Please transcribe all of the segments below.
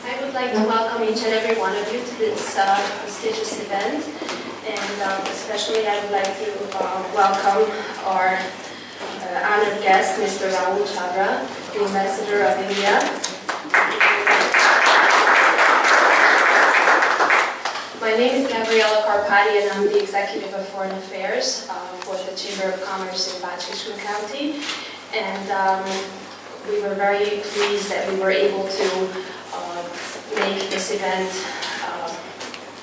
I would like to welcome each and every one of you to this prestigious event, and especially I would like to welcome our honored guest, Mr. Rahul Chhabra, the Ambassador of India. My name is Gabriela Carpati, and I'm the Executive of Foreign Affairs for the Chamber of Commerce in Bacs-Kiskun County. And we were very pleased that we were able to make this event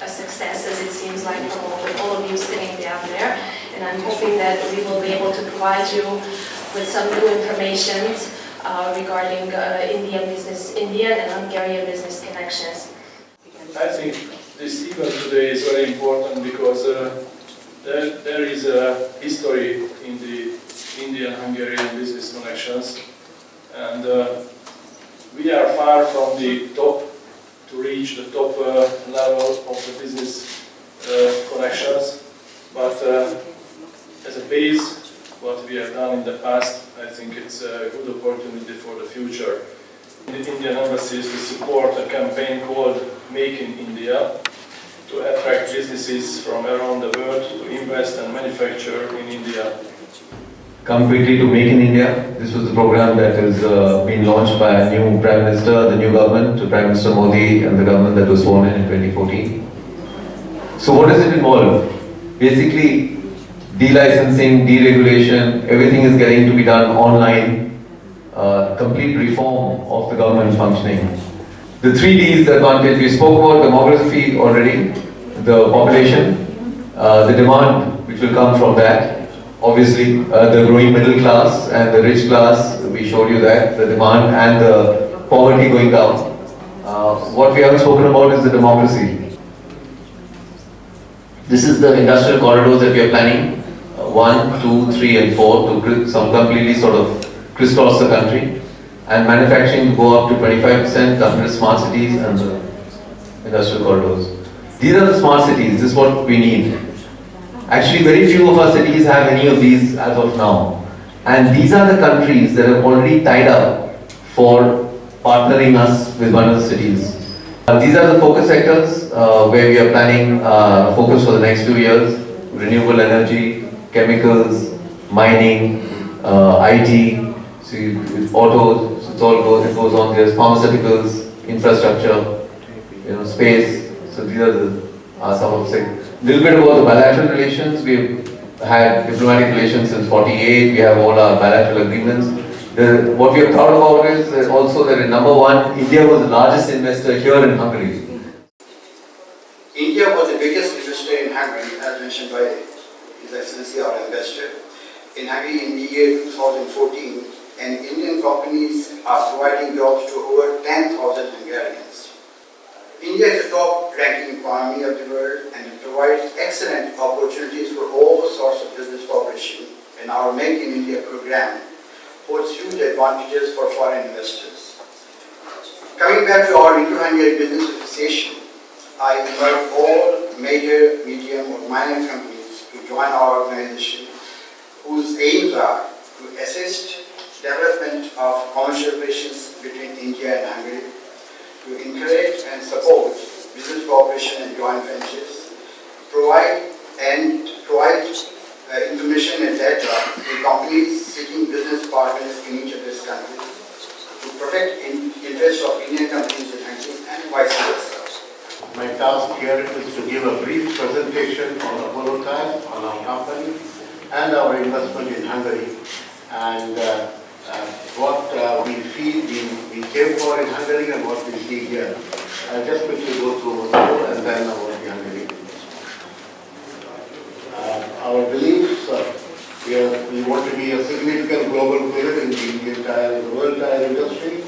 a success, as it seems like from all of you sitting down there. And I'm hoping that we will be able to provide you with some new information regarding Indian and Hungarian business connections. I think this event today is very important because there is a history in the Indian-Hungarian business connections, and we are far from the top to reach the top level of the business connections, but as a base, what we have done in the past, I think it's a good opportunity for the future. The Indian Embassy is to support a campaign called Make in India, to attract businesses from around the world to invest and manufacture in India. Come quickly to Make in India. This was the program that has been launched by a new Prime Minister, the new government, Prime Minister Modi, and the government that was sworn in 2014. So what does it involve? Basically, delicensing, deregulation, everything is getting to be done online, complete reform of the government functioning. The 3 Ds advantage, we spoke about demography already, the population, the demand which will come from that. Obviously, the growing middle class and the rich class, we showed you that, the demand and the poverty going down. What we haven't spoken about is the democracy. This is the industrial corridors that we are planning, 1, 2, 3 and 4, to some completely sort of crisscross the country. And manufacturing to go up to 25%, 100 smart cities and the industrial corridors. These are the smart cities, this is what we need. Actually, very few of our cities have any of these as of now. And these are the countries that have already tied up for partnering us with one of the cities. These are the focus sectors where we are planning focus for the next few years. Renewable energy, chemicals, mining, IT, see, autos, it goes on. There's pharmaceuticals, infrastructure, space. So these are some of the things. A little bit about the bilateral relations. We've had diplomatic relations since 48. We have all our bilateral agreements. What we are proud about is that also that in number 1, India was the largest investor here in Hungary. India was the biggest investor in Hungary, as mentioned by His Excellency our Ambassador. In Hungary in the year 2014, and Indian companies are providing jobs to over 10,000 Hungarians. India is the top-ranking economy of the world, and it provides excellent opportunities for all sorts of business cooperation, and our Make in India program holds huge advantages for foreign investors. Coming back to our Indo-Hungarian Business Association, I invite all major, medium or minor companies to join our organization, whose aims are to assist development of commercial relations between India and Hungary, to encourage and support business cooperation and joint ventures, provide information and data to companies seeking business partners in each other's countries, to protect interests of Indian companies in Hungary and vice versa. My task here is to give a brief presentation on Apollo Tyres, on our company and our investment in Hungary, and what we feel we came for in Hungary and what we see here. I'll just quickly go through Apollo and then about the Hungary. Our beliefs, we want to be a significant global player in the Indian tire, the world tire industry,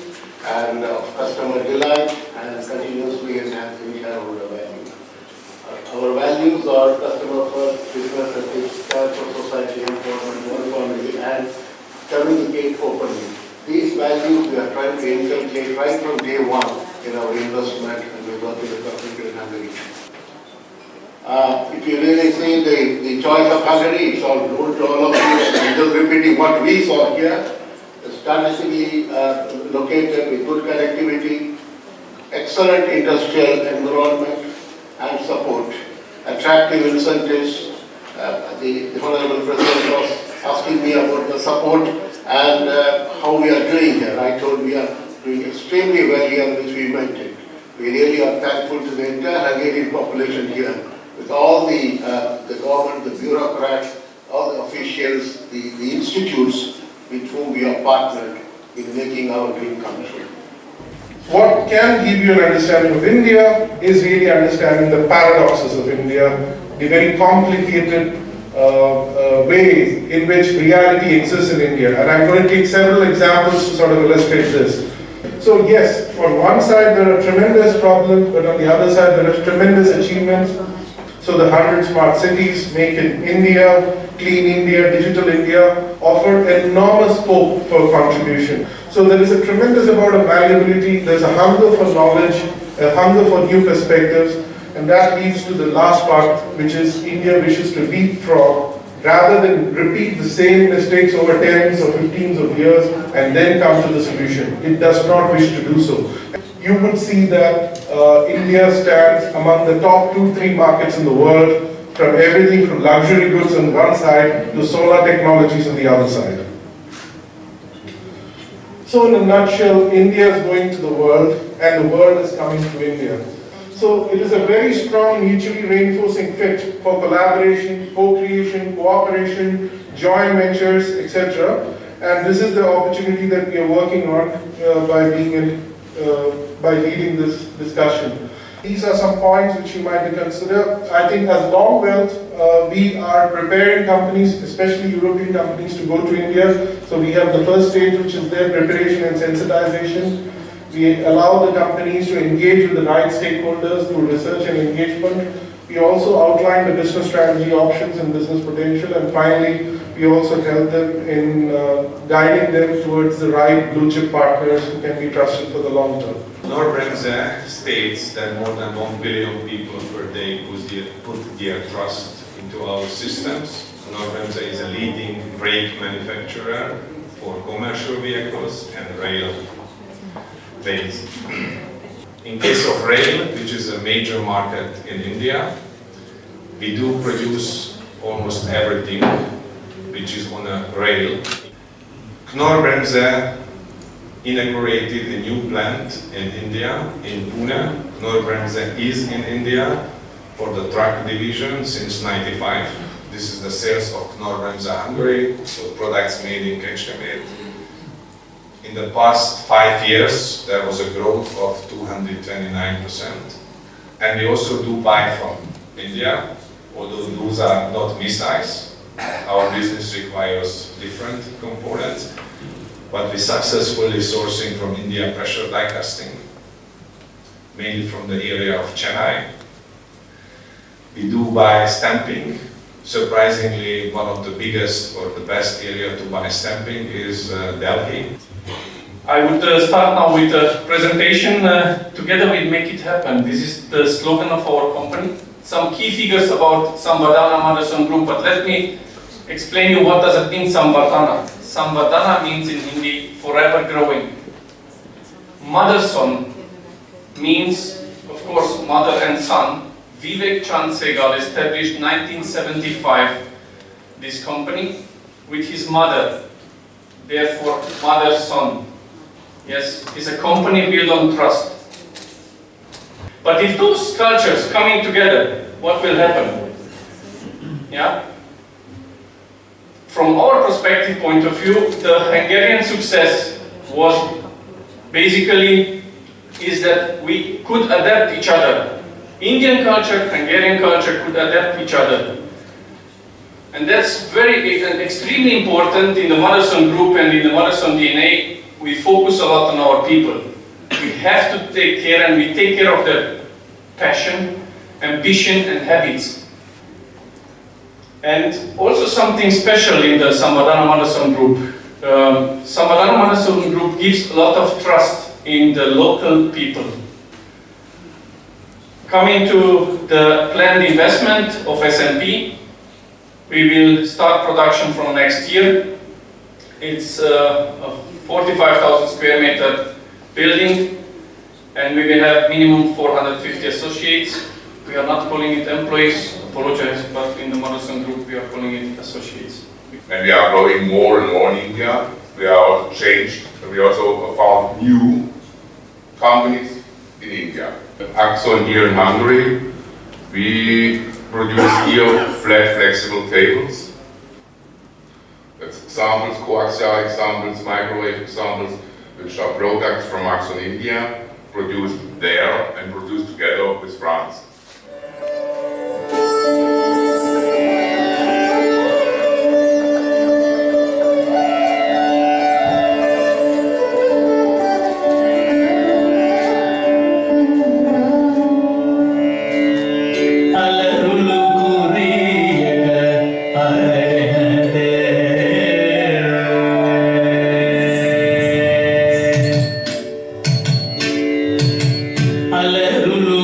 and customer delight and continuously enhancing shareholder value. Our values are customer first, business ethics, care for society, employment, one family, and communicate openly. These values we are trying to inculcate right from day 1 in our investment and we work with the country in Hungary. If you really see the choice of Hungary, it's all known to all of you. I'm just repeating what we saw here. Strategically located with good connectivity, excellent industrial environment and support, attractive incentives. The Honorable President was asking me about the support and how we are doing here. I told we are doing extremely well here, which we meant it. We really are thankful to the entire Hungarian population here, with all the government, the bureaucrats, all the officials, the institutes with whom we are partnered in making our dream come true. What can give you an understanding of India is really understanding the paradoxes of India, the very complicated way in which reality exists in India. And I'm going to take several examples to sort of illustrate this. So yes, on one side there are tremendous problems, but on the other side there are tremendous achievements. So the 100 smart cities, Make in India, Clean India, Digital India, offer enormous scope for contribution. So there is a tremendous amount of malleability, there's a hunger for knowledge, a hunger for new perspectives, and that leads to the last part, which is India wishes to leapfrog rather than repeat the same mistakes over 10s or 15s of years and then come to the solution. It does not wish to do so. You would see that India stands among the top 2-3 markets in the world, from everything from luxury goods on one side to solar technologies on the other side. So in a nutshell, India is going to the world and the world is coming to India. So it is a very strong mutually reinforcing fit for collaboration, co-creation, cooperation, joint ventures, etc. And this is the opportunity that we are working on by leading this discussion. These are some points which you might consider. I think as Long Wealth, we are preparing companies, especially European companies, to go to India. So we have the first stage, which is their preparation and sensitization. We allow the companies to engage with the right stakeholders through research and engagement. We also outline the business strategy options and business potential. And finally, we also help them in guiding them towards the right blue chip partners who can be trusted for the long term. Knorr-Bremse states that more than 1 billion people per day put their trust into our systems. Knorr-Bremse is a leading brake manufacturer for commercial vehicles and rail base. In case of rail, which is a major market in India, we do produce almost everything which is on a rail. Knorr-Bremse inaugurated a new plant in India, in Pune. Knorr-Bremse is in India for the truck division since '95. This is the sales of Knorr-Bremse Hungary, so products made in Kecskemét. In the past 5 years, there was a growth of 229%. And we also do buy from India, although those are not missiles. Our business requires different components, but we successfully sourcing from India pressure die casting, mainly from the area of Chennai. We do buy stamping. Surprisingly, one of the biggest or the best area to buy stamping is Delhi. I would start now with a presentation. Together we make it happen. This is the slogan of our company. Some key figures about Samvardhana Motherson Group, but let me explain you what does it mean, Samvardhana. Samvardhana means in Hindi, forever growing. Motherson means, of course, mother and son. Vivek Chand Sehgal established 1975 this company with his mother, therefore mother-son. Yes, it's a company built on trust. But if those cultures coming together, what will happen? Yeah? From our perspective point of view, the Hungarian success was basically is that we could adapt each other. Indian culture, Hungarian culture could adapt each other. And that's extremely important in the Motherson Group and in the Motherson DNA. We focus a lot on our people. We have to take care, and we take care of their passion, ambition and habits. And also something special in the Samvardhana Motherson Group. Samvardhana Motherson Group gives a lot of trust in the local people. Coming to the planned investment of SMP, we will start production from next year. It's a 45,000 square meter building. and we will have minimum 450 associates. We are not calling it employees, apologize, but in the Motherson Group we are calling it associates. And we are growing more and more in India. We are also changed. We also found new companies in India. Axon here in Hungary, we produce here flat flexible cables. That's examples, coaxial examples, microwave examples, which are products from Axon India, produced there and produced together with France. Hallelujah.